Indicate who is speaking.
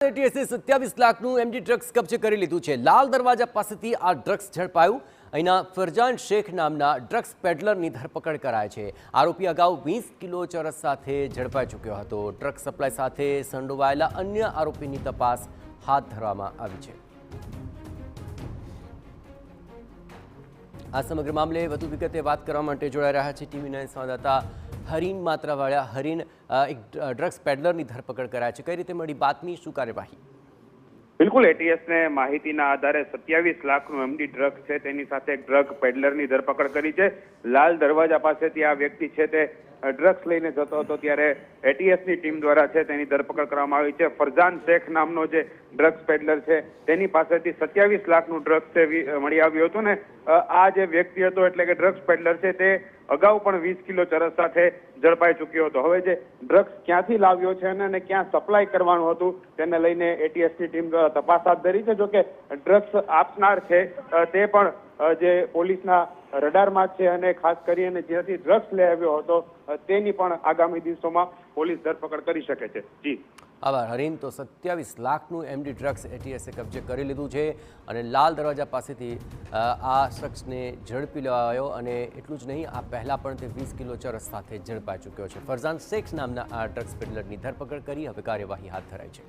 Speaker 1: એટીએસે 27 લાખનું MD drugs કબજે કરી લીધું છે। લાલ દરવાજા પાસેથી આ ડ્રગ્સ ઝડપાયું। અહીંના ફરજાન શેખ નામના ડ્રગ્સ પેડલરની ધરપકડ કરાઈ છે। આરોપી અગાઉ 20 કિલો ચરસ સાથે ઝડપાઈ ચૂક્યો હતો। ડ્રગ્સ સપ્લાય સાથે સંડોવાયેલા અન્ય આરોપીની તપાસ હાથ ધરવામાં આવી છે। આ સમગ્ર મામલે વધુ વિગતે વાત કરવા માટે જોડાઈ રહ્યા છે ટીવી9 સંવાદદાતા હરીન માત્રાવાળા। હરીન, એક ડ્રગ્સ પેડલરની ધરપકડ કરાઈ છે, કઈ રીતે મળી બાતમી, શું કાર્યવાહી?
Speaker 2: બિલકુલ, એટીએસને માહિતીના આધારે 27 લાખનું એમડી ડ્રગ છે તેની સાથે એક ડ્રગ પેડલરની ધરપકડ કરી છે। લાલ દરવાજા પાસેથી આ વ્યક્તિ છે તે ડ્રગ્સ લઈને જતો હતો ત્યારે એટીએસની ટીમ દ્વારા છે તેની ધરપકડ કરવામાં આવી છે। ફરજાન શેખ નામનો જે ડ્રગ્સ પેડલર છે તેની પાસેથી 27 લાખનું ડ્રગ્સ મળી આવ્યું હતું ને આ જે વ્યક્તિ હતો એટલે કે ડ્રગ્સ પેડલર છે તે અગાઉ પણ 20 કિલો ચરસ સાથે ઝડપાઈ ચૂક્યો હતો। હવે જે ડ્રગ્સ ક્યાંથી લાવ્યો છે અને ક્યાં સપ્લાય કરવાનું હતું તેને લઈને એટીએસની ટીમ દ્વારા તપાસ હાથ ધરી છે। જોકે ડ્રગ્સ આપનાર છે તે પણ જે પોલીસના રડારમાં છે અને ખાસ કરીને જ્યાંથી ડ્રગ્સ લઈ આવ્યો હતો તેની પણ આગામી દિવસોમાં પોલીસ ધરપકડ કરી શકે છે। જી
Speaker 1: આભાર હરીન। તો 27 લાખનું એમડી ડ્રગ્સ એટીએસે કબજે કરી લીધું છે અને લાલ દરવાજા પાસેથી આ શખ્સને ઝડપી લેવાયો અને એટલું જ નહીં, આ પહેલાં પણ તે 20 કિલો ચરસ સાથે ઝડપાઈ ચૂક્યો છે। ફરજાન શેખ નામના આ ડ્રગ્સ પેડલરની ધરપકડ કરી હવે કાર્યવાહી હાથ ધરાઈ છે।